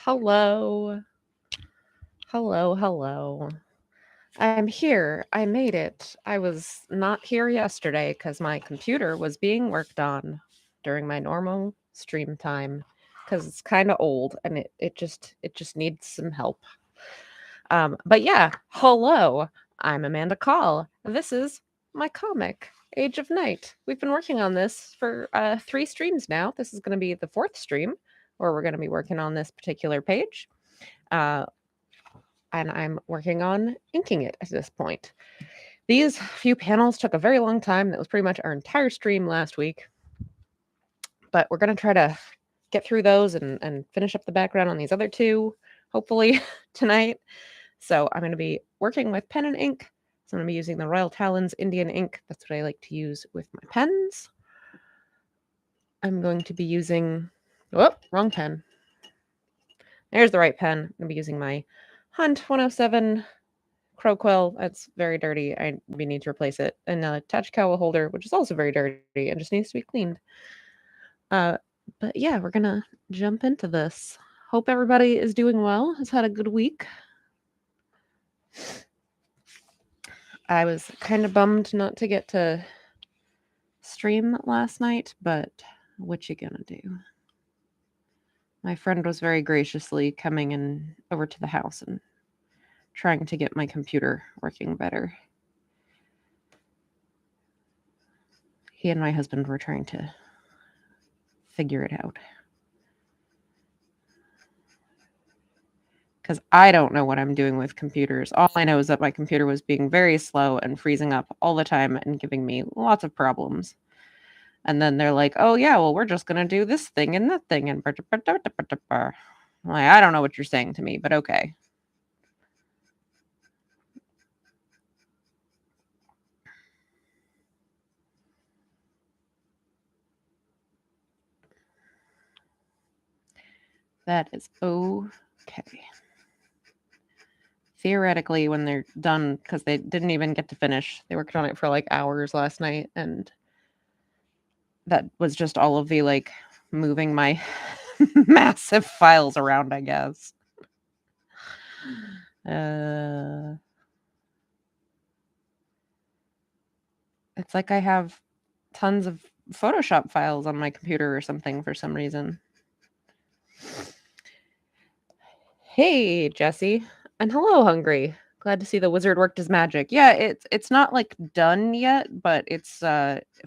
Hello. Hello, hello. I'm here. I made it. I was not here yesterday because my computer was being worked on during my normal stream time because it's kind of old and it just needs some help. But yeah, hello. I'm Amanda Call. This is my comic, Age of Night. We've been working on this for 3 streams now. This is going to be the 4th stream where we're going to be working on this particular page. Uh, and I'm working on inking it at this point. These few panels took a very long time. That was pretty much our entire stream last week. But we're going to try to get through those and finish up the background on these other two, hopefully, tonight. So I'm going to be working with pen and ink. So I'm going to be using the Royal Talons Indian ink. That's what I like to use with my pens. I'm going to be using... Oh, wrong pen. There's the right pen. I'm going to be using my Hunt 107 Crow Quill. That's very dirty. We need to replace it. And a Touch Cowl holder, which is also very dirty and just needs to be cleaned. But yeah, we're going to jump into this. Hope everybody is doing well, has had a good week. I was kind of bummed not to get to stream last night, but what you gonna do? My friend was very graciously coming over to the house and trying to get my computer working better. He and my husband were trying to figure it out. Because I don't know what I'm doing with computers. All I know is that my computer was being very slow and freezing up all the time and giving me lots of problems. And then they're like, oh, yeah, well, we're just going to do this thing and that thing. And like, I don't know what you're saying to me, but okay. That is okay. Theoretically, when they're done, because they didn't even get to finish, they worked on it for like hours last night, and that was just all of the like moving my massive files around, I guess. It's like I have tons of Photoshop files on my computer or something for some reason. Hey, Jesse. And hello, Hungry. Glad to see the wizard worked his magic. Yeah, it's not like done yet, but it's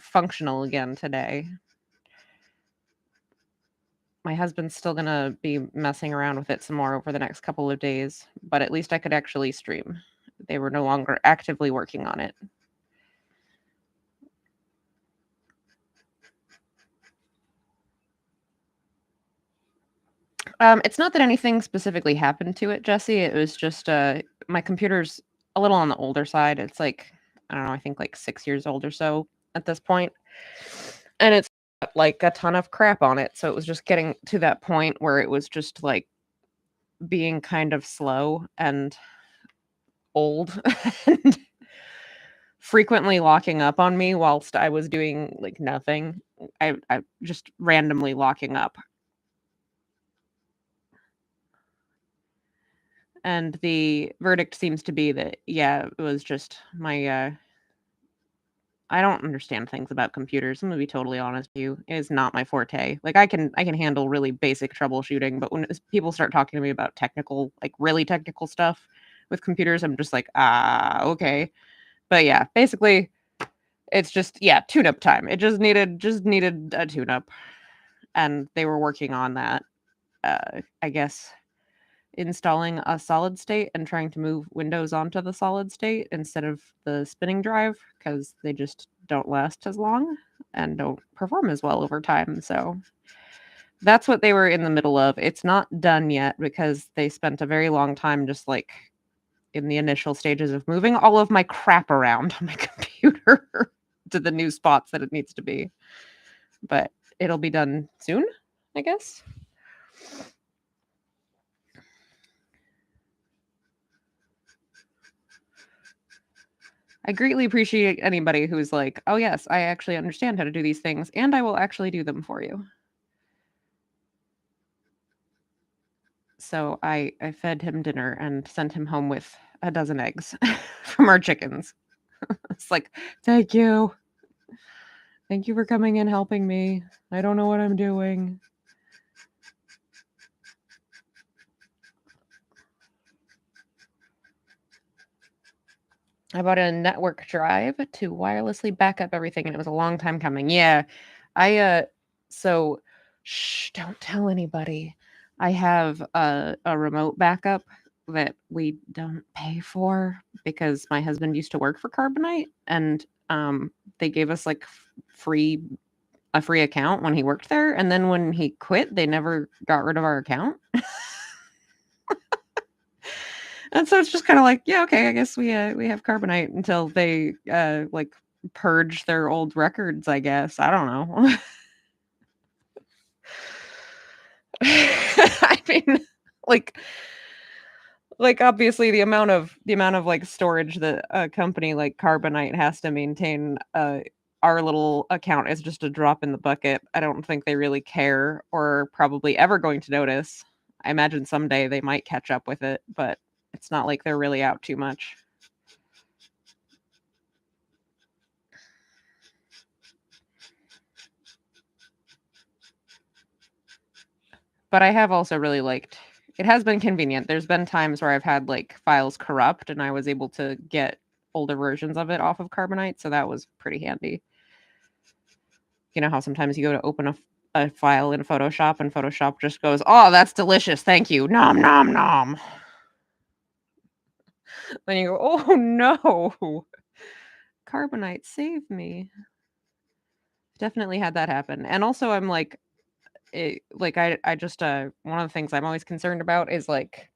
functional again today. My husband's still gonna be messing around with it some more over the next couple of days, but at least I could actually stream. They were no longer actively working on it. It's not that anything specifically happened to it, Jesse. It was just my computer's a little on the older side. It's like, I don't know, I think like 6 years old or so at this point. And it's got like a ton of crap on it. So it was just getting to that point where it was just like being kind of slow and old and frequently locking up on me whilst I was doing like nothing. I just randomly locking up. And the verdict seems to be that, yeah, it was just my, I don't understand things about computers. I'm gonna be totally honest with you. It is not my forte. Like I can handle really basic troubleshooting, but when people start talking to me about technical, like really technical stuff with computers, I'm just like, okay. But yeah, basically it's just, yeah, tune-up time. It just needed a tune-up. And they were working on that. I guess installing a solid state and trying to move Windows onto the solid state instead of the spinning drive because they just don't last as long and don't perform as well over time. So that's what they were in the middle of. It's not done yet because they spent a very long time just like in the initial stages of moving all of my crap around on my computer to the new spots that it needs to be. But it'll be done soon, I guess. I greatly appreciate anybody who's like, oh, yes, I actually understand how to do these things, and I will actually do them for you. So I fed him dinner and sent him home with a dozen eggs from our chickens. It's like, thank you. Thank you for coming and helping me. I don't know what I'm doing. I bought a network drive to wirelessly back up everything, and it was a long time coming. Yeah. So shh, don't tell anybody. I have a remote backup that we don't pay for because my husband used to work for Carbonite, and they gave us like free a free account when he worked there, and then when he quit, they never got rid of our account. And so it's just kind of like, yeah, okay, I guess we have Carbonite until they like purge their old records, I guess. I don't know. I mean, like obviously the amount of like storage that a company like Carbonite has to maintain our little account is just a drop in the bucket. I don't think they really care or probably ever going to notice. I imagine someday they might catch up with it, but it's not like they're really out too much. But I have also really liked it has been convenient. There's been times where I've had like files corrupt and I was able to get older versions of it off of Carbonite, so that was pretty handy. You know how sometimes you go to open a file in Photoshop and Photoshop just goes, "Oh, that's delicious. Thank you. Nom nom nom." Then you go, "Oh no. Carbonite, save me." Definitely had that happen. And also I'm like I just one of the things I'm always concerned about is like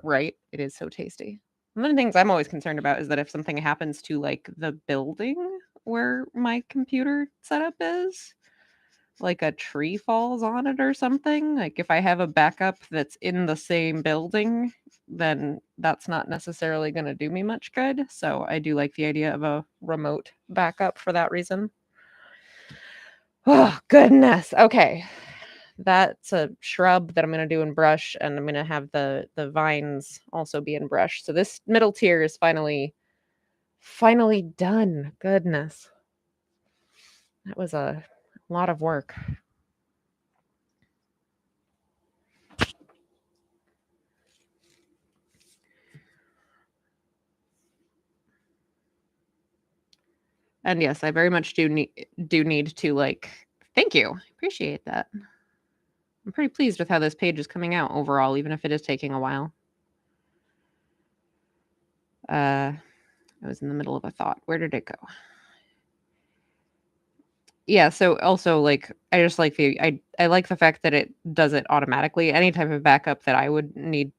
right, it is so tasty. One of the things I'm always concerned about is that if something happens to like the building where my computer setup is, like a tree falls on it or something, like if I have a backup that's in the same building, then that's not necessarily going to do me much good. So I do like the idea of a remote backup for that reason. Oh, goodness. Okay. That's a shrub that I'm gonna do in brush, and I'm gonna have the vines also be in brush. So this middle tier is finally done. Goodness. That was a lot of work. And yes, I very much do need to like thank you. Appreciate that. I'm pretty pleased with how this page is coming out overall, even if it is taking a while. I was in the middle of a thought. Where did it go? Yeah, so also like I just like I like the fact that it does it automatically. Any type of backup that I would need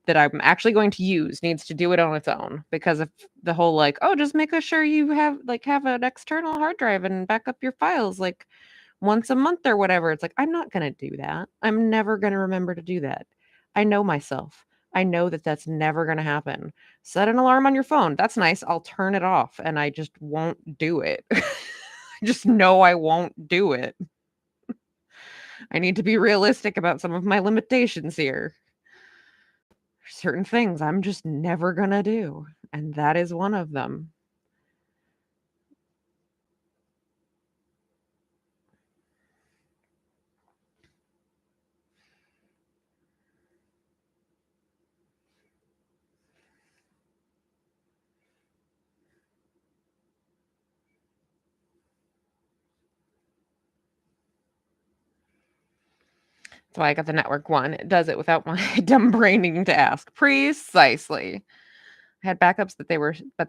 that I'm actually going to use needs to do it on its own because of the whole like, oh, just make sure you have an external hard drive and back up your files like once a month or whatever. It's like I'm not going to do that. I'm never going to remember to do that. I know myself. I know that that's never going to happen. Set an alarm on your phone. That's nice. I'll turn it off and I just won't do it. Just know I won't do it. I need to be realistic about some of my limitations here. Certain things I'm just never gonna do, and that is one of them. That's why I got the network one. It does it without my dumb brain needing to ask. Precisely. I had backups that they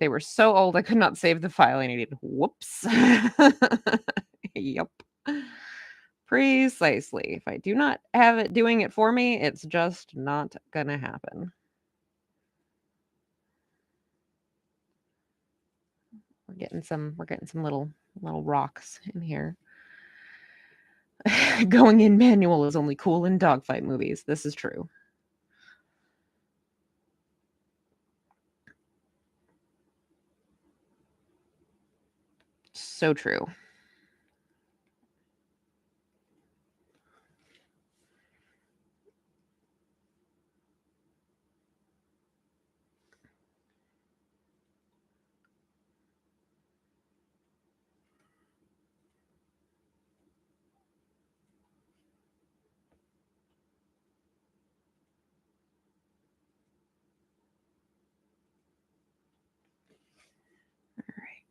were so old I could not save the file I needed. Whoops. Yep. Precisely. If I do not have it doing it for me, it's just not gonna happen. We're getting some little rocks in here. Going in manual is only cool in dogfight movies. This is true. So true.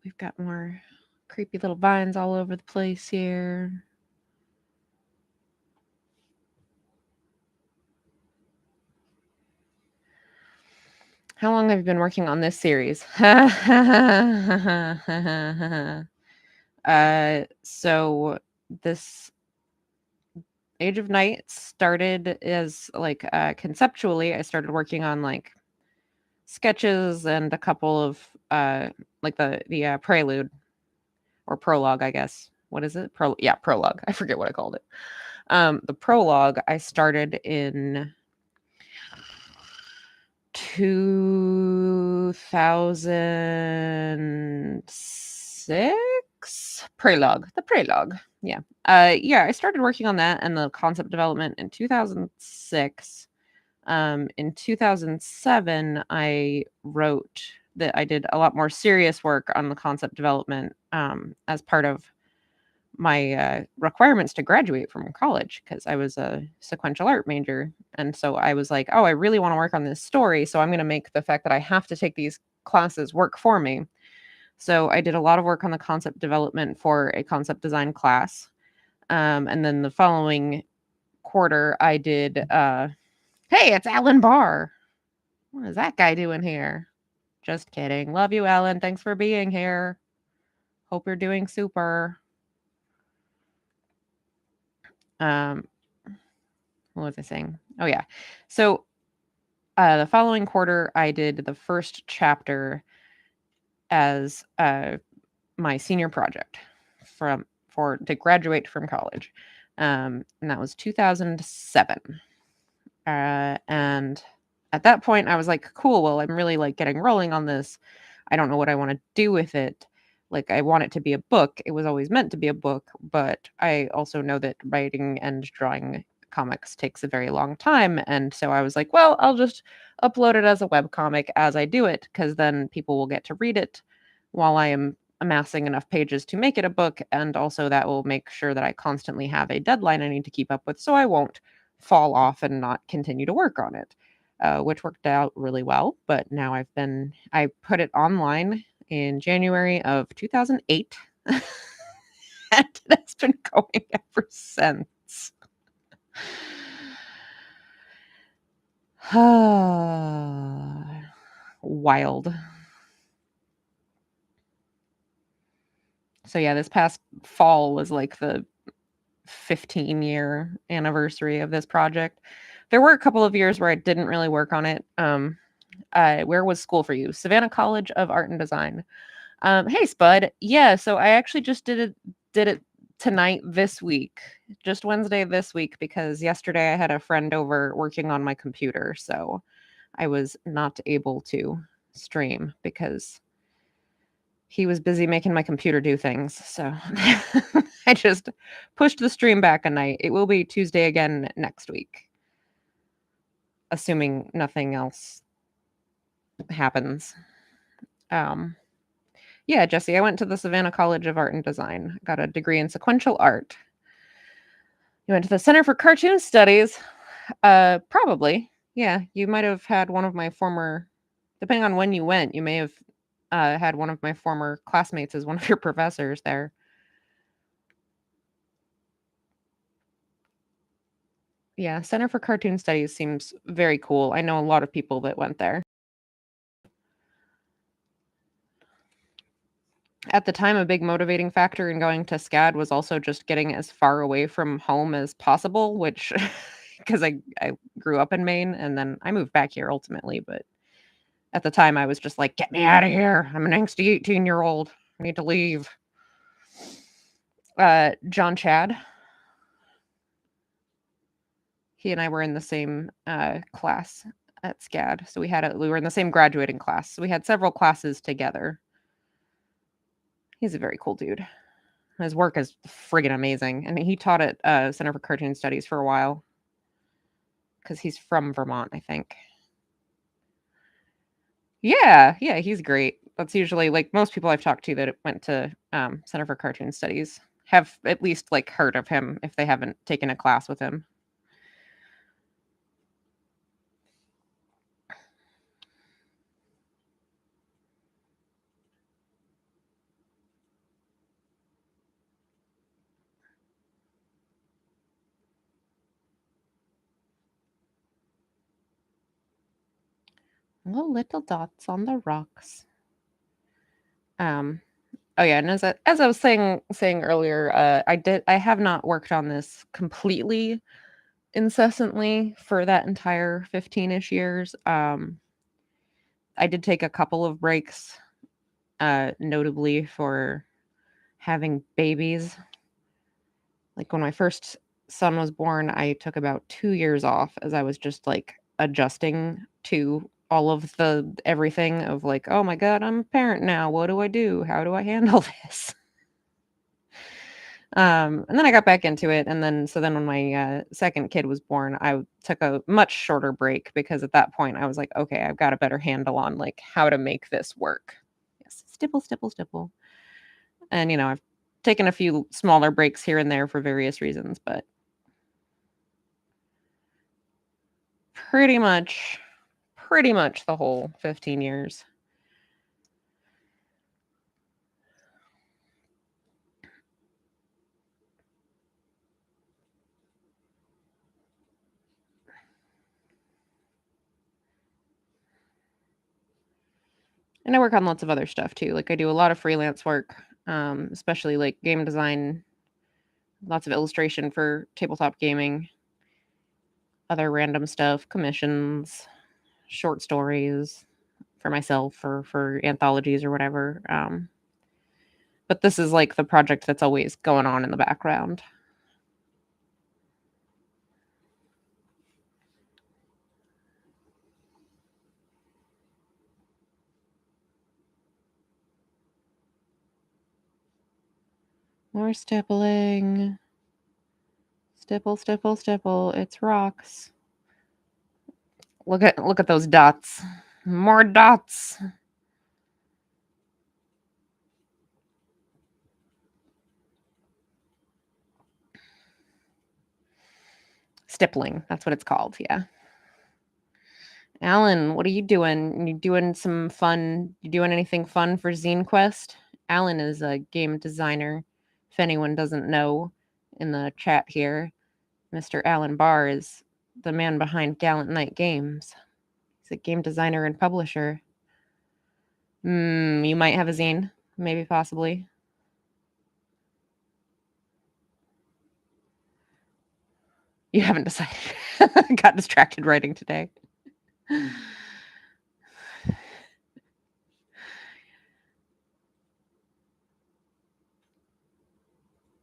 We've got more creepy little vines all over the place here. How long have you been working on this series? So this Age of Night started as like conceptually, I started working on like sketches and a couple of like the prelude or prologue, I guess. What is it? Prologue. I forget what I called it. The prologue I started in 2006. The prologue. Yeah. I started working on that and the concept development in 2006. In 2007, I wrote that I did a lot more serious work on the concept development as part of my requirements to graduate from college because I was a sequential art major. And so I was like, oh, I really want to work on this story. So I'm going to make the fact that I have to take these classes work for me. So I did a lot of work on the concept development for a concept design class. And then the following quarter, I did, hey, it's Alan Barr. What is that guy doing here? Just kidding. Love you, Alan. Thanks for being here. Hope you're doing super. What was I saying? Oh yeah. So the following quarter, I did the first chapter as my senior project to graduate from college, and that was 2007. And at that point, I was like, cool. Well, I'm really like getting rolling on this. I don't know what I want to do with it. Like, I want it to be a book. It was always meant to be a book, but I also know that writing and drawing comics takes a very long time. And so I was like, well, I'll just upload it as a webcomic as I do it, because then people will get to read it while I am amassing enough pages to make it a book. And also, that will make sure that I constantly have a deadline I need to keep up with so I won't fall off and not continue to work on it. Which worked out really well. But now I put it online in January of 2008, and it's been going ever since. Wild. So yeah, this past fall was like the 15-year anniversary of this project. There were a couple of years where I didn't really work on it. Where was school for you? Savannah College of Art and Design. Hey Spud. Yeah, so I actually just did it tonight this week. Just Wednesday this week because yesterday I had a friend over working on my computer, so I was not able to stream because he was busy making my computer do things. So I just pushed the stream back a night. It will be Tuesday again next week, assuming nothing else happens. Yeah, Jesse, I went to the Savannah College of Art and Design, got a degree in sequential art. You went to the Center for Cartoon Studies. Probably. Yeah, you might have had one of my former, depending on when you went, you may have had one of my former classmates as one of your professors there. Yeah, Center for Cartoon Studies seems very cool. I know a lot of people that went there. At the time, a big motivating factor in going to SCAD was also just getting as far away from home as possible, which, because I grew up in Maine and then I moved back here ultimately. But at the time, I was just like, get me out of here. I'm an angsty 18-year-old. I need to leave. John Chad. He and I were in the same class at SCAD. So we were in the same graduating class. So we had several classes together. He's a very cool dude. His work is friggin' amazing. And he taught at Center for Cartoon Studies for a while. Because he's from Vermont, I think. Yeah, he's great. That's usually like most people I've talked to that went to Center for Cartoon Studies have at least like heard of him if they haven't taken a class with him. Oh, little dots on the rocks. Um, oh yeah, and as I was saying earlier, I have not worked on this completely incessantly for that entire 15-ish years. I did take a couple of breaks, notably for having babies. Like when my first son was born, I took about 2 years off as I was just like adjusting to all of the everything of like, oh my God, I'm a parent now. What do I do? How do I handle this? And then I got back into it. And then when my second kid was born, I took a much shorter break because at that point I was like, okay, I've got a better handle on like how to make this work. Yes, stipple, stipple, stipple. And, I've taken a few smaller breaks here and there for various reasons, but pretty much the whole 15 years. And I work on lots of other stuff too. Like I do a lot of freelance work, especially like game design, lots of illustration for tabletop gaming, other random stuff, commissions, short stories for myself or for anthologies or whatever. But this is like the project that's always going on in the background. More stippling. Stipple, stipple, stipple. It's rocks. Look at those dots. More dots. Stippling. That's what it's called. Yeah. Alan, what are you doing? You doing some fun? You doing anything fun for Zine Quest? Alan is a game designer. If anyone doesn't know, in the chat here, Mr. Alan Barr is the man behind Gallant Knight Games. He's a game designer and publisher. You might have a zine, maybe, possibly. You haven't decided. Got distracted writing today.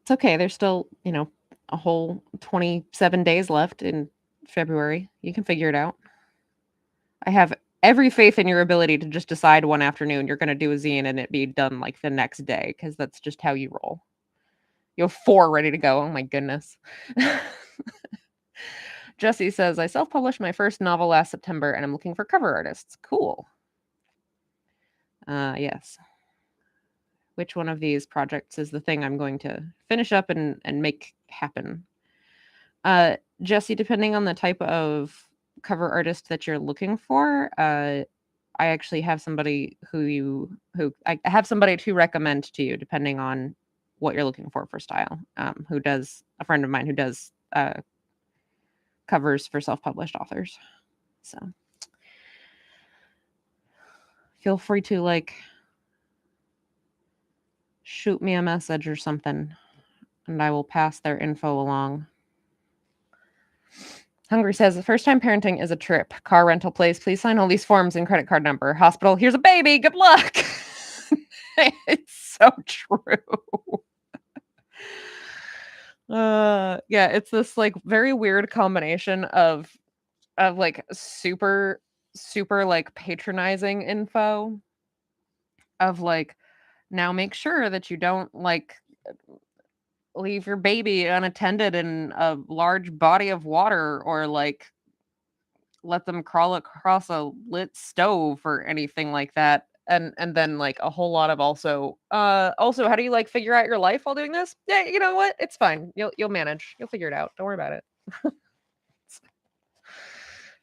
It's okay. There's still, a whole 27 days left in February. You can figure it out. I have every faith in your ability to just decide one afternoon you're going to do a zine and it be done like the next day because that's just how you roll. You have 4 ready to go. Oh my goodness. Jesse says, I self-published my first novel last September and I'm looking for cover artists. Cool. Yes. Which one of these projects is the thing I'm going to finish up and make happen? Jesse, depending on the type of cover artist that you're looking for, I actually have somebody who I have somebody to recommend to you, depending on what you're looking for style. Who does a friend of mine who does covers for self-published authors. So feel free to like shoot me a message or something, and I will pass their info along. Hungry says, the first time parenting is a trip. Car rental place. Please sign all these forms and credit card number. Hospital. Here's a baby. Good luck. It's so true. Yeah, it's this like very weird combination of like super like patronizing info of like, now make sure that you don't like leave your baby unattended in a large body of water or like let them crawl across a lit stove or anything like that. And then like a whole lot of also how do you like figure out your life while doing this? Yeah, you know what? It's fine. You'll manage. You'll figure it out. Don't worry about it.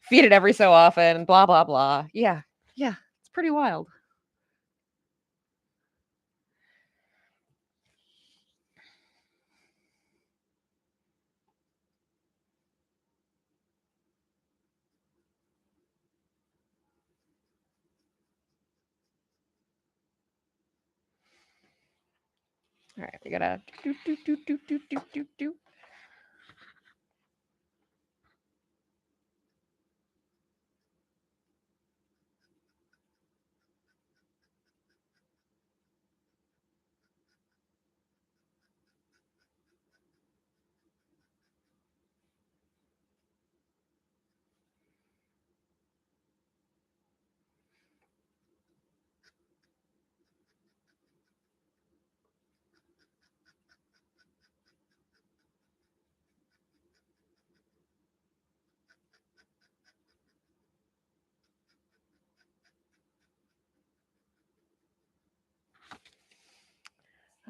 Feed it every so often, blah blah blah. Yeah. Yeah. It's pretty wild. All right, we gotta do.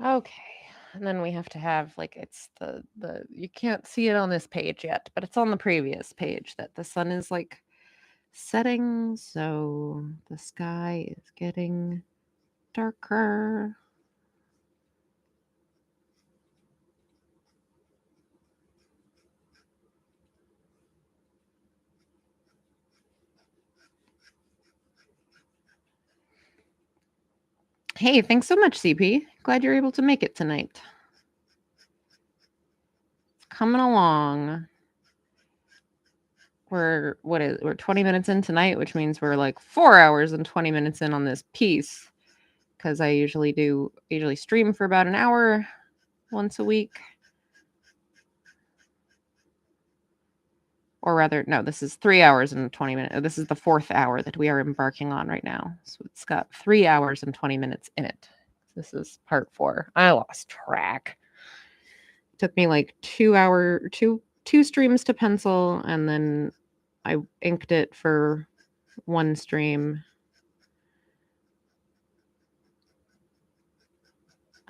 Okay. And then we have to have like it's the you can't see it on this page yet, but it's on the previous page that the sun is like setting, so the sky is getting darker. Hey, thanks so much, CP. Glad you're able to make it tonight. It's coming along. We're 20 minutes in tonight, which means we're like 4 hours and 20 minutes in on this piece because I usually stream for about an hour once a week. Or rather, no, this is 3 hours and 20 minutes. This is the 4th hour that we are embarking on right now. So it's got 3 hours and 20 minutes in it. This is part 4. I lost track. It took me like 2 streams to pencil, and then I inked it for 1 stream.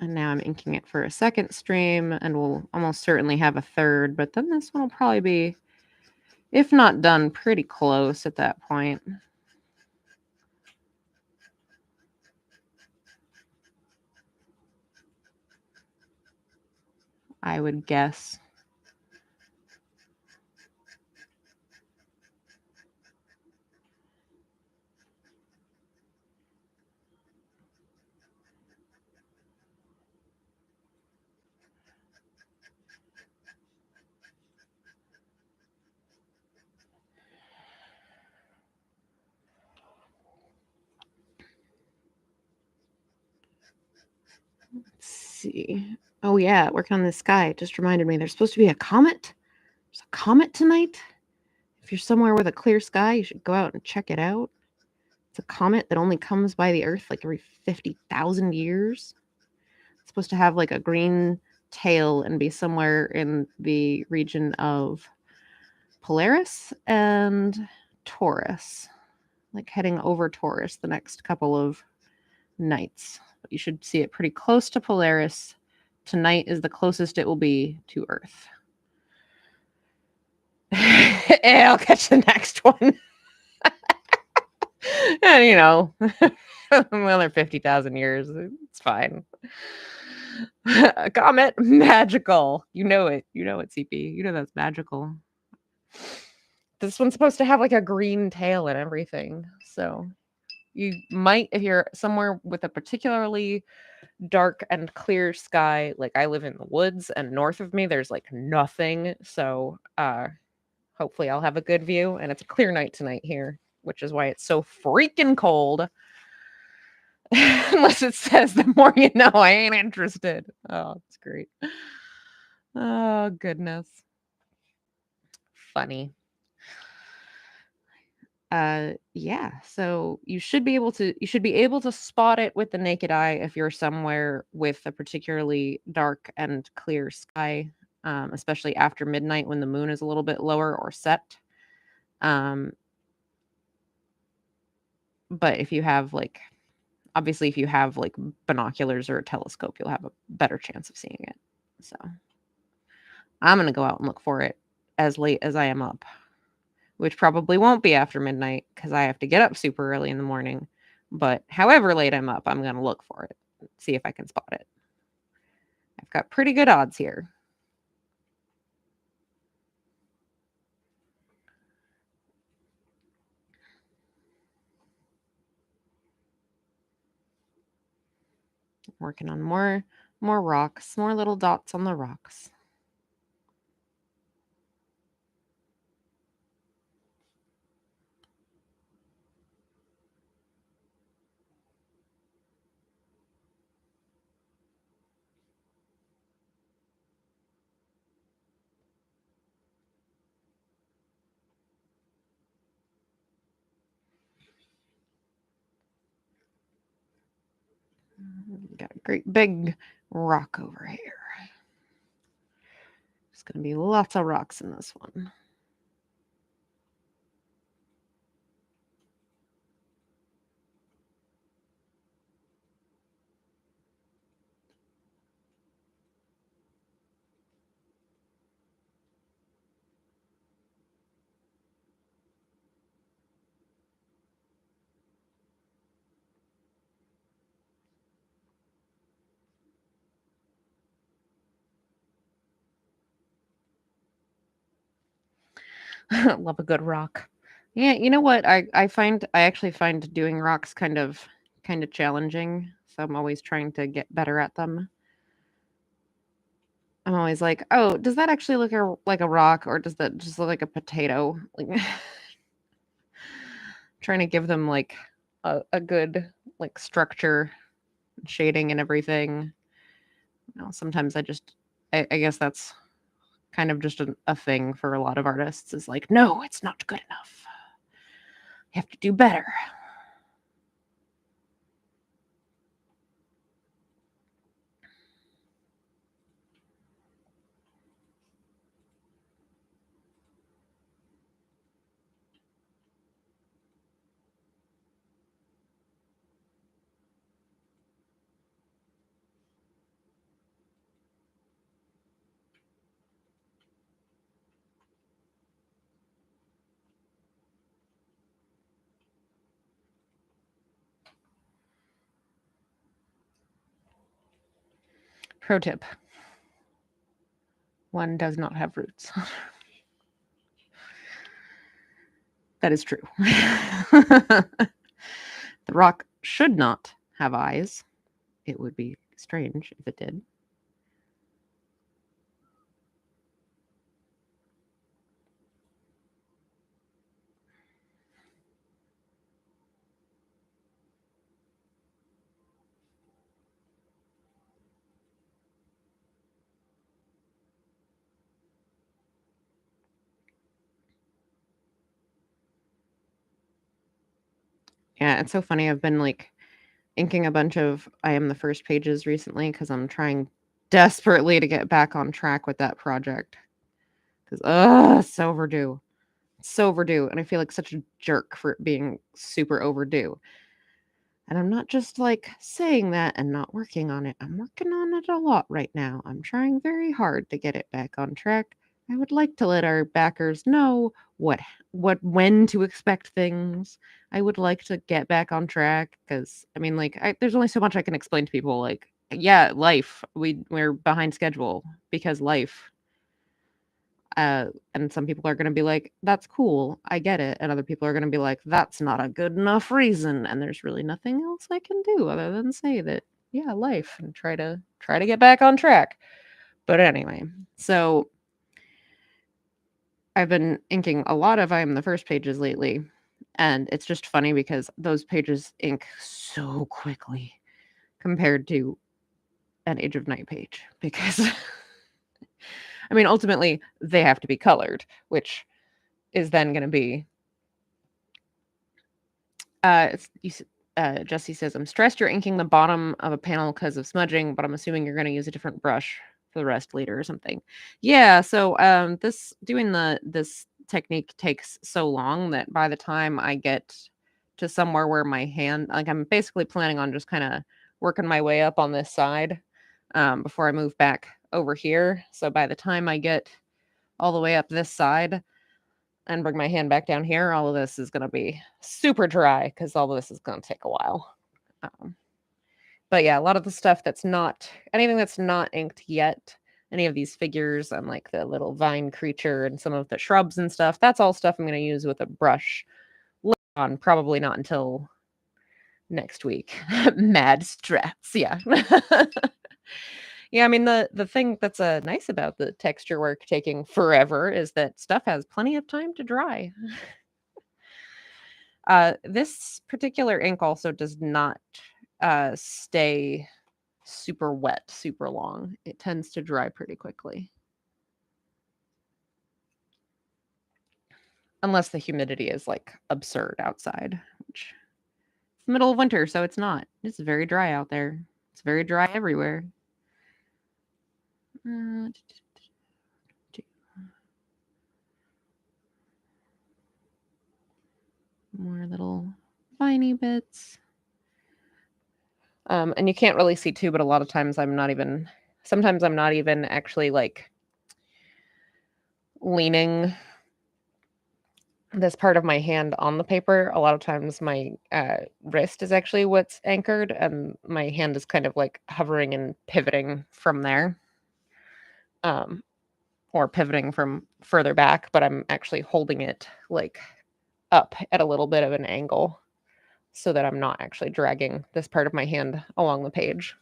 And now I'm inking it for a 2nd stream, and we'll almost certainly have a 3rd, but then this one will probably be, if not done, pretty close at that point. I would guess. Let's see. Oh yeah, working on the sky. It just reminded me there's supposed to be a comet. There's a comet tonight. If you're somewhere with a clear sky, you should go out and check it out. It's a comet that only comes by the Earth like every 50,000 years. It's supposed to have like a green tail and be somewhere in the region of Polaris and Taurus, like heading over Taurus the next couple of nights. But you should see it pretty close to Polaris. Tonight is the closest it will be to Earth. I'll catch the next one. And, you know, another 50,000 years. It's fine. A comet, magical. You know it. You know it, CP. You know that's magical. This one's supposed to have like a green tail and everything. So you might, if you're somewhere with a particularly dark and clear sky, like I live in the woods and north of me, there's like nothing. So hopefully I'll have a good view, and it's a clear night tonight here, which is why it's so freaking cold. Unless it says the more you know, I ain't interested. Oh, it's great. Oh, goodness. Funny. Yeah, so you should be able to spot it with the naked eye if you're somewhere with a particularly dark and clear sky, especially after midnight when the moon is a little bit lower or set. But if you have like obviously if you have like binoculars or a telescope, you'll have a better chance of seeing it. So I'm going to go out and look for it as late as I am up, which probably won't be after midnight because I have to get up super early in the morning. But however late I'm up, I'm going to look for it, see if I can spot it. I've got pretty good odds here. Working on more More rocks, more little dots on the rocks. Got a great big rock over here. There's going to be lots of rocks in this one. Love a good rock. Yeah, you know what? I actually find doing rocks kind of challenging. So I'm always trying to get better at them. I'm always like, "Oh, does that actually look like a rock or does that just look like a potato?" Like trying to give them like a good like structure, shading and everything. Sometimes I guess that's kind of just a thing for a lot of artists is like, "No, it's not good enough. You have to do better." Pro tip. One does not have roots. That is true. The rock should not have eyes. It would be strange if it did. Yeah, it's so funny. I've been like inking a bunch of I Am the First pages recently because I'm trying desperately to get back on track with that project. Because, it's so overdue. It's so overdue. And I feel like such a jerk for it being super overdue. And I'm not just like saying that and not working on it. I'm working on it a lot right now. I'm trying very hard to get it back on track. I would like to let our backers know when to expect things. I would like to get back on track because I mean, like, there's only so much I can explain to people. Like, yeah, life. We're behind schedule because life. And some people are going to be like, "That's cool, I get it," and other people are going to be like, "That's not a good enough reason." And there's really nothing else I can do other than say that, yeah, life, and try to get back on track. But anyway, so I've been inking a lot of I Am the First pages lately, and it's just funny because those pages ink so quickly compared to an Age of Night page because I mean, ultimately, they have to be colored, which is then going to be Jesse says, "I'm stressed you're inking the bottom of a panel because of smudging, but I'm assuming you're going to use a different brush for the rest later or something." Yeah, so this technique takes so long that by the time I get to somewhere where my hand, like, I'm basically planning on just kind of working my way up on this side before I move back over here. So by the time I get all the way up this side and bring my hand back down here, all of this is going to be super dry because all of this is going to take a while. Um, but yeah, a lot of the stuff anything that's not inked yet, any of these figures and like the little vine creature and some of the shrubs and stuff, that's all stuff I'm going to use with a brush later on, probably not until next week. Mad strats, yeah. Yeah, I mean, the thing that's, nice about the texture work taking forever is that stuff has plenty of time to dry. This particular ink also does not, stay super wet super long. It tends to dry pretty quickly. Unless the humidity is, like, absurd outside, which it's the middle of winter, so it's not. It's very dry out there. It's very dry everywhere. Uh, More little viney bits. And you can't really see too, but a lot of times sometimes I'm not even actually like leaning this part of my hand on the paper. A lot of times my wrist is actually what's anchored, and my hand is kind of like hovering and pivoting from there, um, or pivoting from further back, but I'm actually holding it like up at a little bit of an angle so that I'm not actually dragging this part of my hand along the page.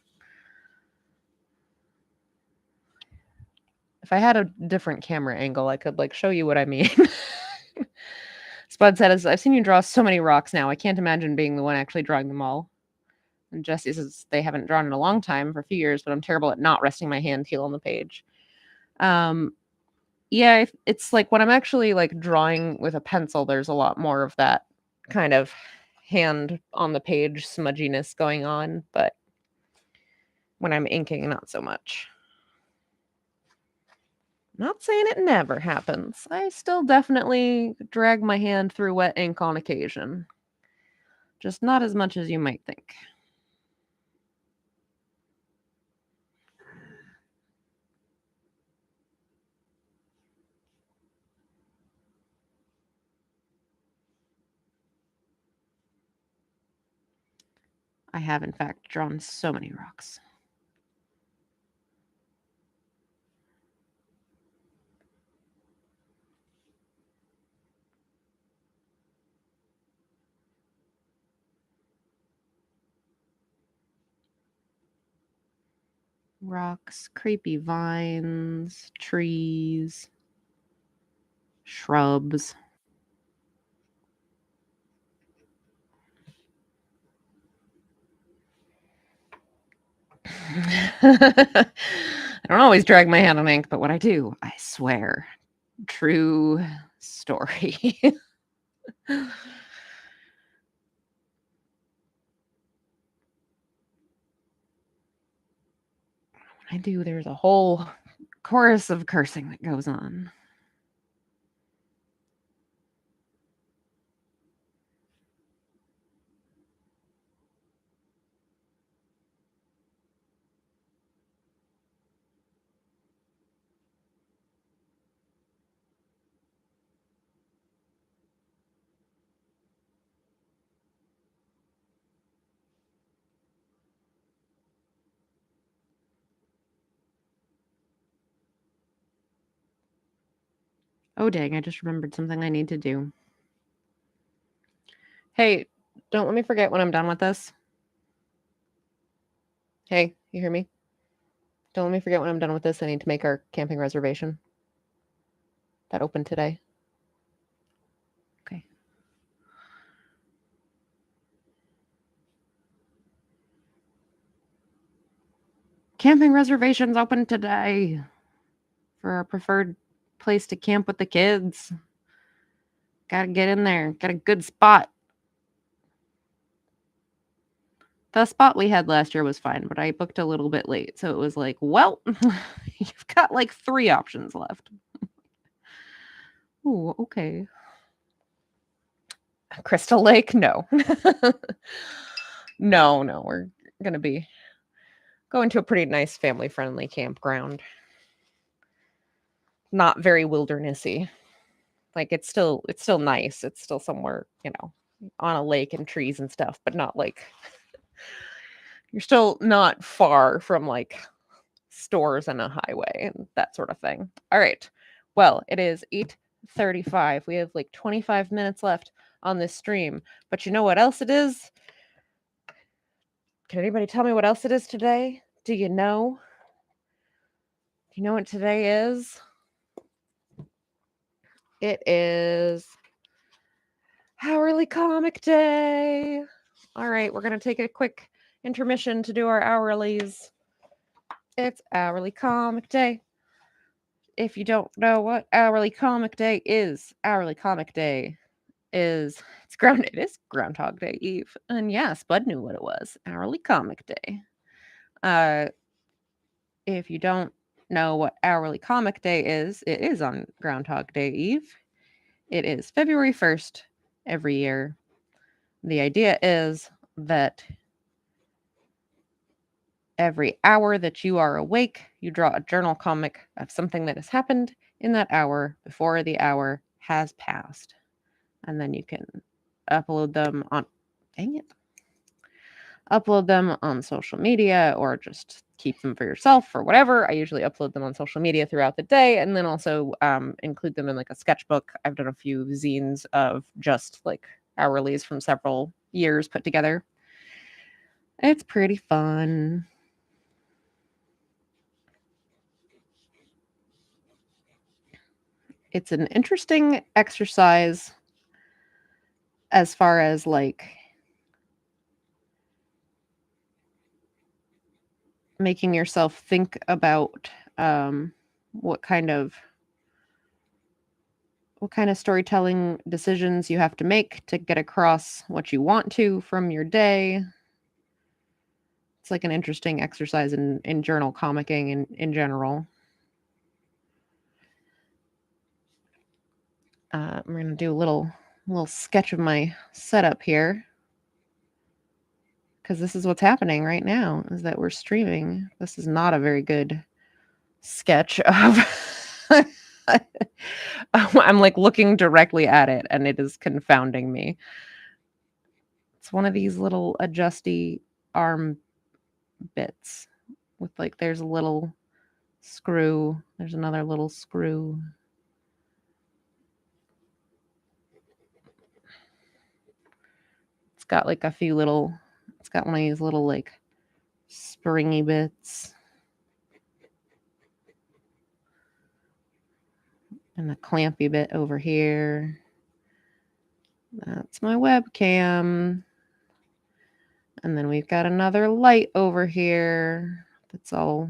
If I had a different camera angle, I could like show you what I mean. Spud said, I've seen you draw so many rocks now. I can't imagine being the one actually drawing them all. And Jesse says they haven't drawn in a long time, for a few years, but I'm terrible at not resting my hand heel on the page. Yeah, it's like when I'm actually like drawing with a pencil, there's a lot more of that kind of hand on the page smudginess going on, but when I'm inking, not so much. Not saying it never happens. I still definitely drag my hand through wet ink on occasion. Just not as much as you might think. I have, in fact, drawn so many rocks. Rocks, creepy vines, trees, shrubs. I don't always drag my hand on ink, but when I do, I swear. True story. I do. There's a whole chorus of cursing that goes on. Oh, dang. I just remembered something I need to do. Hey, don't let me forget when I'm done with this. Hey, you hear me? Don't let me forget when I'm done with this. I need to make our camping reservation that opened today. Okay. Camping reservations open today for our preferred place to camp with the kids. Gotta get in there. Got a good spot. The spot we had last year was fine, but I booked a little bit late. So it was like, well, you've got like 3 options left. Oh, okay. Crystal Lake? No. No. We're going to be going to a pretty nice family friendly campground. Not very wildernessy. Like it's still nice. It's still somewhere, on a lake and trees and stuff, but not like you're still not far from like stores and a highway and that sort of thing. All right. Well, it is 8:35. We have like 25 minutes left on this stream. But you know what else it is? Can anybody tell me what else it is today? Do you know? You know what today is? It is Hourly Comic Day. All right, we're going to take a quick intermission to do our hourlies. It's Hourly Comic Day. If you don't know what Hourly Comic Day is it is Groundhog Day Eve. And yes, Bud knew what it was. Hourly Comic Day. If you don't know what Hourly Comic Day is, it is on Groundhog Day Eve. It is February 1st every year. The idea is that every hour that you are awake, you draw a journal comic of something that has happened in that hour before the hour has passed. And then you can upload them on, upload them on social media or just keep them for yourself or whatever. I usually upload them on social media throughout the day and then also include them in like a sketchbook. I've done a few zines of just like hourlies from several years put together. It's pretty fun. It's an interesting exercise as far as like making yourself think about what kind of storytelling decisions you have to make to get across what you want to from your day. It's like an interesting exercise in journal comicking in general. I'm going to do a little sketch of my setup here because this is what's happening right now is that we're streaming. This is not a very good sketch of I'm like looking directly at it and it is confounding me. It's one of these little adjusty arm bits with like there's a little screw, there's another little screw. It's got like it's got one of these little like springy bits. And a clampy bit over here. That's my webcam. And then we've got another light over here that's all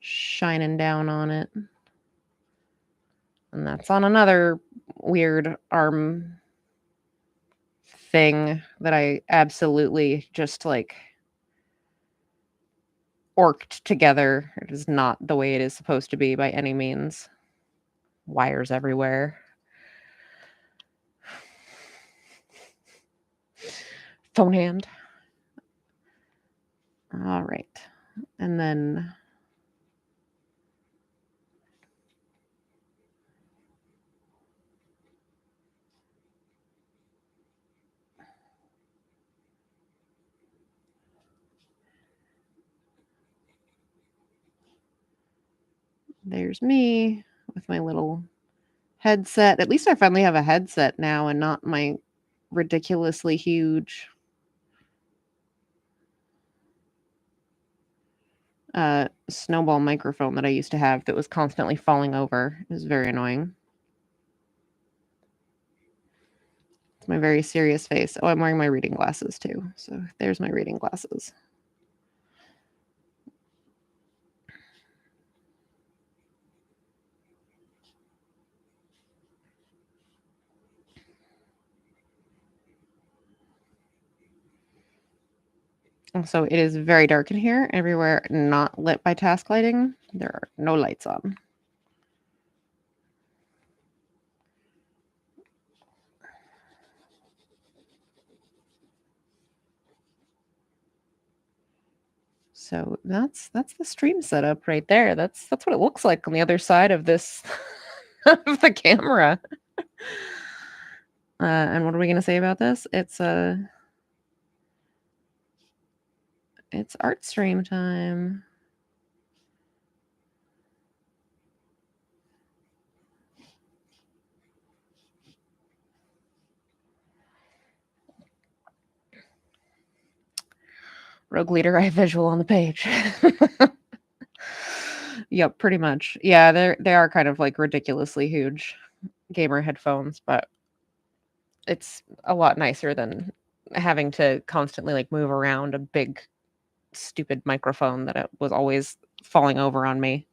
shining down on it. And that's on another weird arm thing that I absolutely just like orked together. It is not the way it is supposed to be by any means. Wires everywhere. Phone hand. All right. And then there's me with my little headset. At least I finally have a headset now and not my ridiculously huge snowball microphone that I used to have that was constantly falling over. It was very annoying. It's my very serious face. Oh, I'm wearing my reading glasses too. So there's my reading glasses. So it is very dark in here. Everywhere not lit by task lighting, there are no lights on. So that's the stream setup right there. That's what it looks like on the other side of this of the camera. And what are we gonna say about this? It's art stream time. Rogue Leader, I have visual on the page. Yep, pretty much. Yeah, they are kind of like ridiculously huge gamer headphones, but it's a lot nicer than having to constantly like move around a big stupid microphone that it was always falling over on me.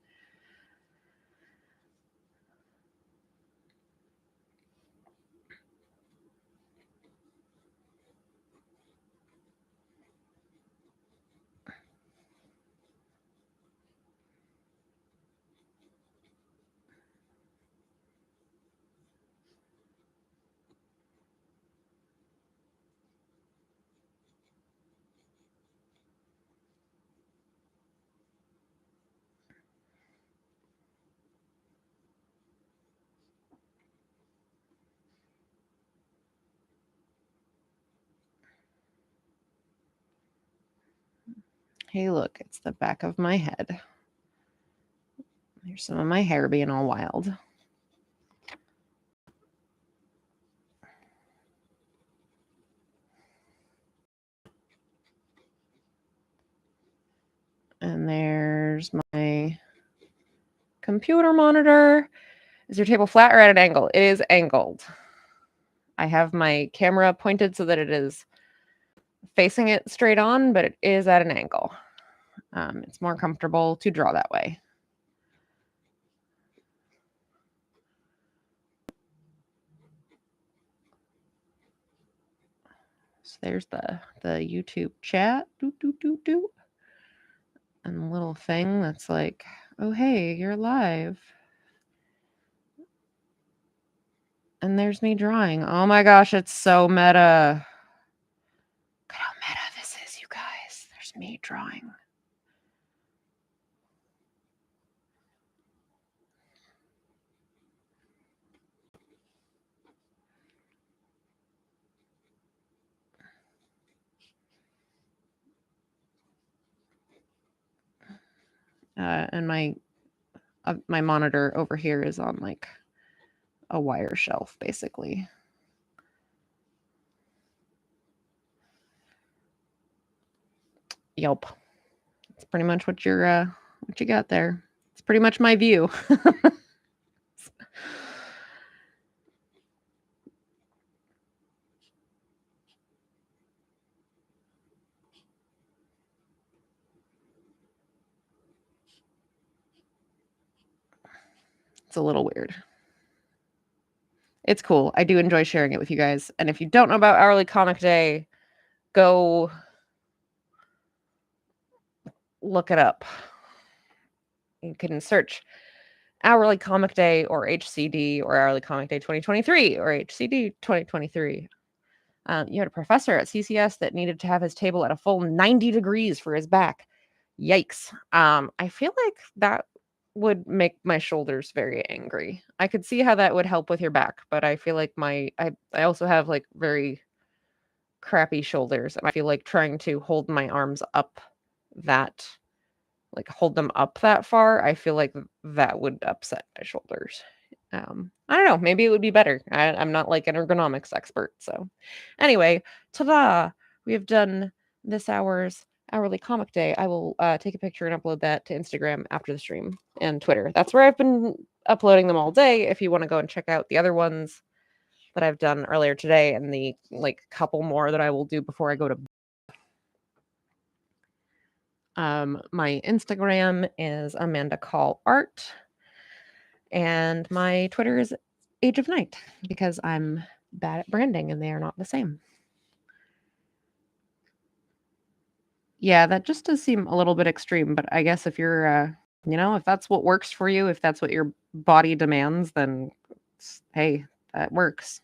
Hey, look, it's the back of my head. There's some of my hair being all wild. And there's my computer monitor. Is your table flat or at an angle? It is angled. I have my camera pointed so that it is facing it straight on, but it is at an angle. It's more comfortable to draw that way. So there's the YouTube chat. Doo, doo, doo, doo. And the little thing that's like, oh, hey, you're live. And there's me drawing. Oh my gosh, it's so meta. Look how meta this is, you guys. There's me drawing. And my monitor over here is on like a wire shelf, basically. Yelp. It's pretty much what you got there. It's pretty much my view. It's a little weird. It's cool. I do enjoy sharing it with you guys. And if you don't know about Hourly Comic Day, go look it up. You can search Hourly Comic Day or HCD or Hourly Comic Day 2023 or HCD 2023. You had a professor at CCS that needed to have his table at a full 90 degrees for his back. Yikes. I feel like that would make my shoulders very angry. I could see how that would help with your back, but I feel like I also have like very crappy shoulders, and I feel like trying to hold my arms up that hold them up that far, I feel like that would upset my shoulders. I don't know, maybe it would be better. I'm not like an ergonomics expert. So anyway, ta-da! We have done this hourly comic day. I will take a picture and upload that to Instagram after the stream and Twitter. That's where I've been uploading them all day. If you want to go and check out the other ones that I've done earlier today and the couple more that I will do before I go to my Instagram is Amanda Call Art, and my Twitter is Age of Night because I'm bad at branding and they are not the same. Yeah, that just does seem a little bit extreme, but I guess if you're, if that's what works for you, if that's what your body demands, then hey, that works.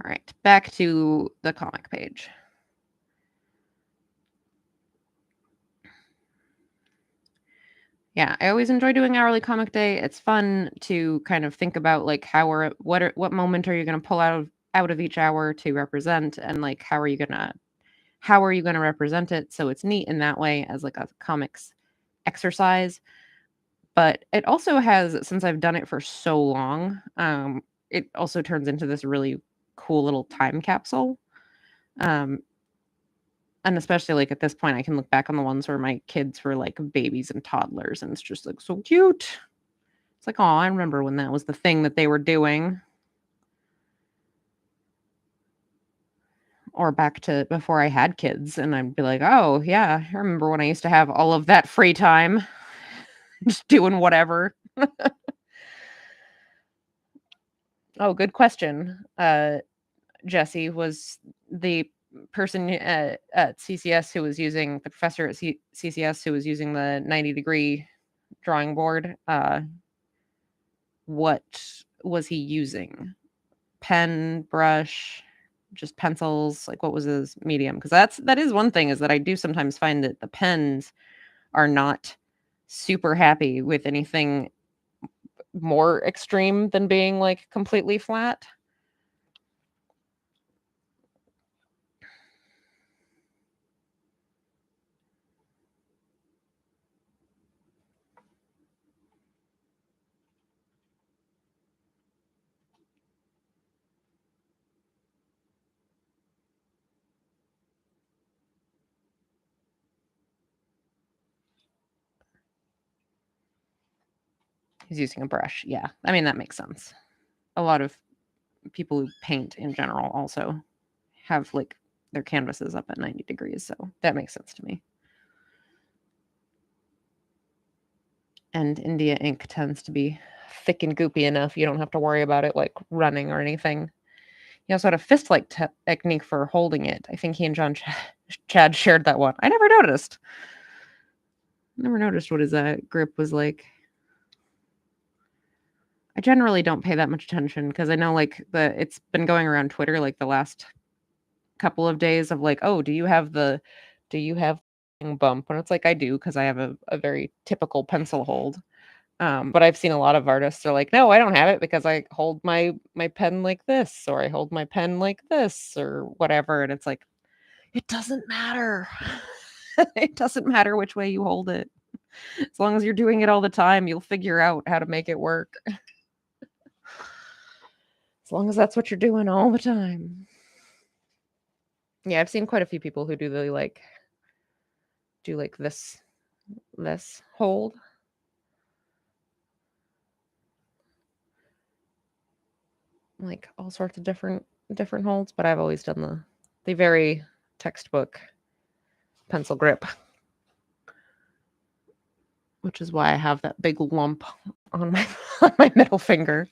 All right, back to the comic page. Yeah, I always enjoy doing hourly comic day. It's fun to kind of think about like what moment are you going to pull out of each hour to represent, and like how are you going to represent it, so it's neat in that way as like a comics exercise. But it also has, since I've done it for so long, it also turns into this really cool little time capsule. And especially, like, at this point, I can look back on the ones where my kids were, like, babies and toddlers, and it's just, like, so cute. It's like, "Oh, I remember when that was the thing that they were doing." Or back to before I had kids, and I'd be like, "Oh, yeah, I remember when I used to have all of that free time, just doing whatever." Oh, good question. Jesse was the person at CCS who was using the professor at CCS who was using the 90-degree drawing board. What was he using? Pen, brush, just pencils? Like, what was his medium? Because that is one thing, is that I do sometimes find that the pens are not super happy with anything more extreme than being, like, completely flat. He's using a brush. Yeah. I mean, that makes sense. A lot of people who paint in general also have, like, their canvases up at 90 degrees, so that makes sense to me. And India ink tends to be thick and goopy enough you don't have to worry about it, like, running or anything. He also had a fist-like technique for holding it. I think he and Chad shared that one. I never noticed. Never noticed what his grip was like. I generally don't pay that much attention because I know, like, it's been going around Twitter, like, the last couple of days of, like, "Oh, do you have bump?" And it's like, I do because I have a very typical pencil hold. But I've seen a lot of artists are like, "No, I don't have it because I hold my pen like this, or I hold my pen like this, or whatever." And it's like, it doesn't matter. It doesn't matter which way you hold it. As long as you're doing it all the time, you'll figure out how to make it work. As long as that's what you're doing all the time. Yeah, I've seen quite a few people who do like this hold. Like all sorts of different holds, but I've always done the very textbook pencil grip, which is why I have that big lump on my on my middle finger.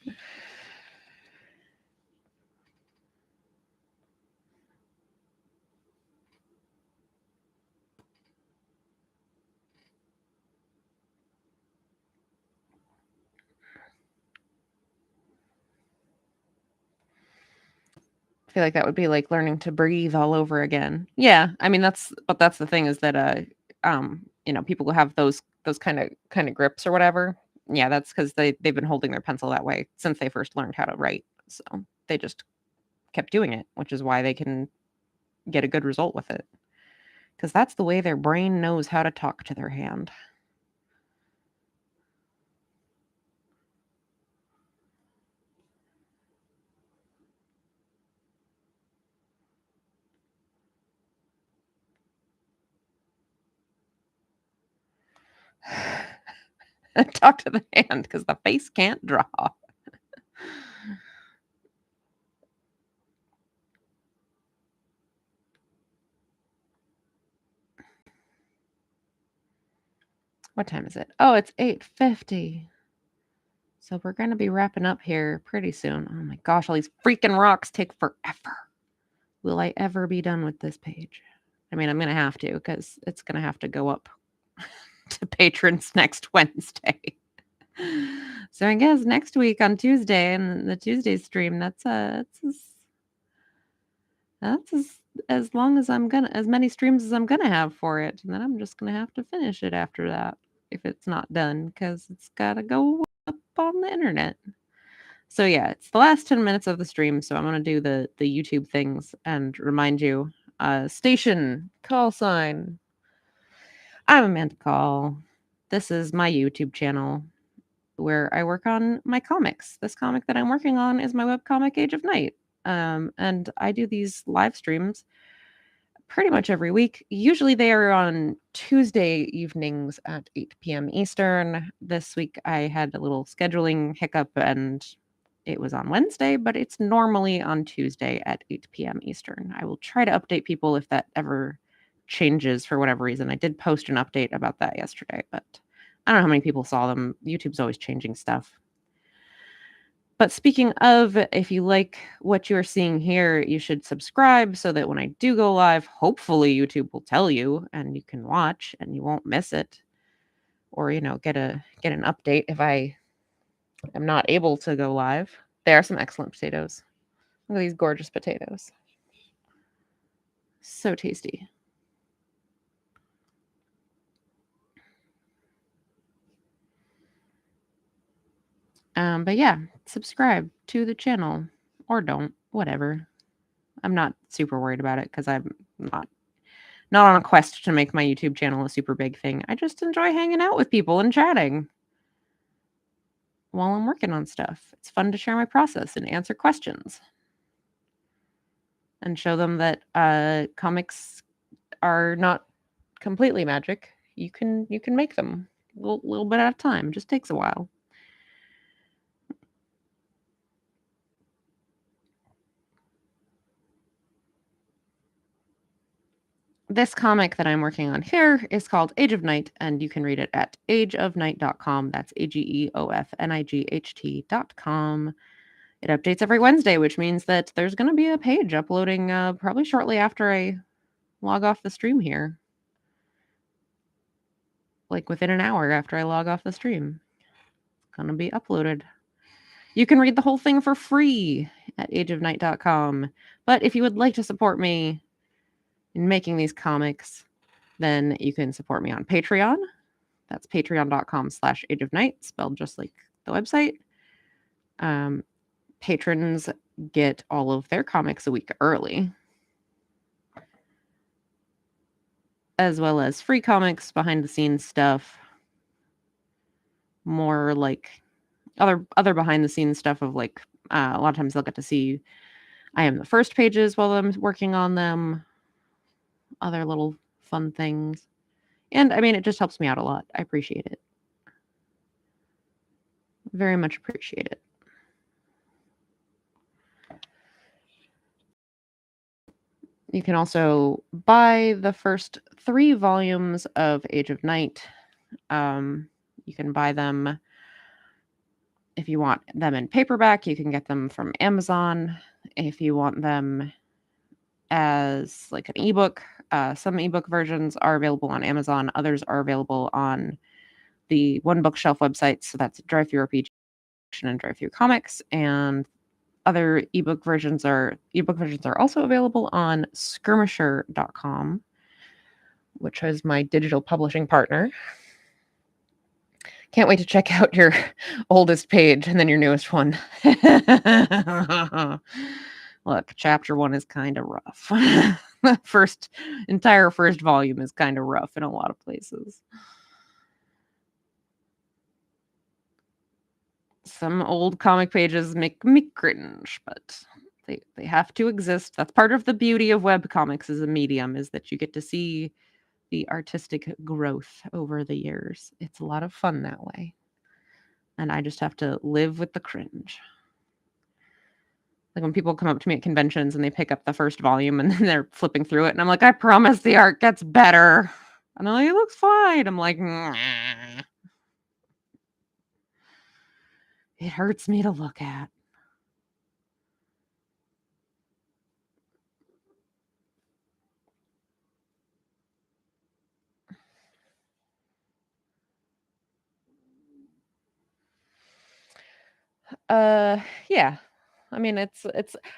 I feel like that would be like learning to breathe all over again. Yeah, I mean that's the thing, is that people who have those kind of grips or whatever. Yeah, that's because they've been holding their pencil that way since they first learned how to write. So they just kept doing it, which is why they can get a good result with it. Because that's the way their brain knows how to talk to their hand. Talk to the hand because the face can't draw. What time is it? Oh, it's 8:50. So we're going to be wrapping up here pretty soon. Oh my gosh, all these freaking rocks take forever. Will I ever be done with this page? I mean, I'm going to have to, because it's going to have to go up to patrons next Wednesday. So I guess next week on Tuesday, and the Tuesday stream, that's as long as as many streams as I'm gonna have for it, and then I'm just gonna have to finish it after that if it's not done, because it's gotta go up on the internet. So yeah, it's the last 10 minutes of the stream, so I'm gonna do the YouTube things and remind you. Station call sign. I'm Amanda Call. This is my YouTube channel where I work on my comics. This comic that I'm working on is my webcomic Age of Night. And I do these live streams pretty much every week. Usually they are on Tuesday evenings at 8 p.m. Eastern. This week I had a little scheduling hiccup and it was on Wednesday, but it's normally on Tuesday at 8 p.m. Eastern. I will try to update people if that ever changes for whatever reason. I did post an update about that yesterday, but I don't know how many people saw them. YouTube's always changing stuff. But speaking of, if you like what you're seeing here, you should subscribe so that when I do go live, hopefully YouTube will tell you and you can watch and you won't miss it. Or, get an update if I am not able to go live. There are some excellent potatoes. Look at these gorgeous potatoes. So tasty. But yeah, subscribe to the channel or don't, whatever. I'm not super worried about it because I'm not on a quest to make my YouTube channel a super big thing. I just enjoy hanging out with people and chatting while I'm working on stuff. It's fun to share my process and answer questions and show them that comics are not completely magic. You can make them a little bit at a time. It just takes a while. This comic that I'm working on here is called Age of Night, and you can read it at ageofnight.com. That's ageofnight.com. It updates every Wednesday, which means that there's going to be a page uploading probably shortly after I log off the stream here. Like within an hour after I log off the stream. It's going to be uploaded. You can read the whole thing for free at ageofnight.com. But if you would like to support me in making these comics, then you can support me on Patreon. That's patreon.com/ageofnight, spelled just like the website. Patrons get all of their comics a week early, as well as free comics, behind the scenes stuff, more like other behind the scenes stuff of like a lot of times they'll get to see I am the first pages while I'm working on them, other little fun things. And I mean, it just helps me out a lot. I appreciate it. Very much appreciate it. You can also buy the first 3 volumes of Age of Night. You can buy them if you want them in paperback. You can get them from Amazon. If you want them as like an ebook, some ebook versions are available on Amazon. Others are available on the One Bookshelf website. So that's Drive-Thru RPG and Drive-Thru Comics. And other ebook versions are also available on skirmisher.com, which is my digital publishing partner. Can't wait to check out your oldest page and then your newest one. Look, chapter 1 is kind of rough. The entire first volume is kind of rough in a lot of places. Some old comic pages make me cringe, but they have to exist. That's part of the beauty of webcomics as a medium, is that you get to see the artistic growth over the years. It's a lot of fun that way. And I just have to live with the cringe. Like when people come up to me at conventions and they pick up the first volume and then they're flipping through it and I'm like, I promise the art gets better. And they're like, it looks fine. I'm like, nah. It hurts me to look at. Yeah. I mean, it's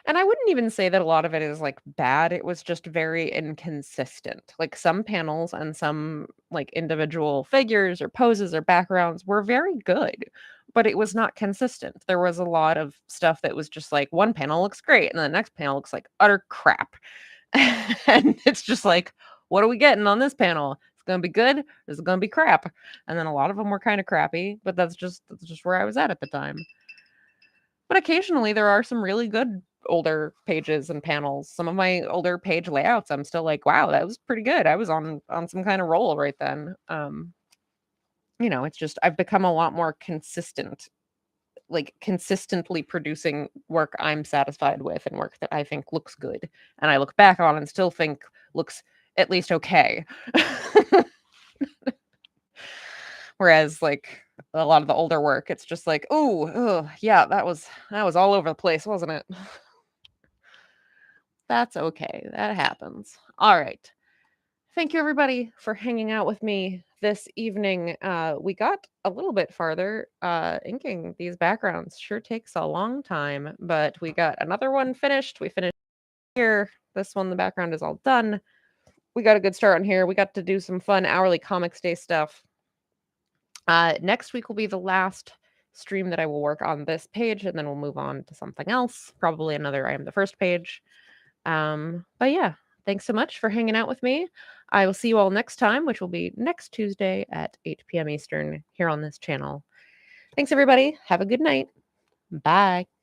and I wouldn't even say that a lot of it is like bad. It was just very inconsistent. Like some panels and some like individual figures or poses or backgrounds were very good, but it was not consistent. There was a lot of stuff that was just like one panel looks great and the next panel looks like utter crap. And it's just like, what are we getting on this panel? It's going to be good or is it going to be crap? And then a lot of them were kind of crappy, but that's just where I was at the time. But occasionally there are some really good older pages and panels. Some of my older page layouts, I'm still like, wow, that was pretty good. I was on some kind of roll right then. It's just I've become a lot more consistent, like consistently producing work I'm satisfied with and work that I think looks good. And I look back on and still think looks at least okay. Whereas like a lot of the older work, it's just like, oh, yeah, that was all over the place, wasn't it? That's okay. That happens. All right. Thank you everybody for hanging out with me this evening. We got a little bit farther. Inking these backgrounds sure takes a long time, but we got another one finished. We finished here. This one, the background is all done. We got a good start on here. We got to do some fun hourly comics day stuff. Next week will be the last stream that I will work on this page, and then we'll move on to something else. Probably another I Am the First page. But yeah, thanks so much for hanging out with me. I will see you all next time, which will be next Tuesday at 8 p.m. Eastern here on this channel. Thanks, everybody. Have a good night. Bye.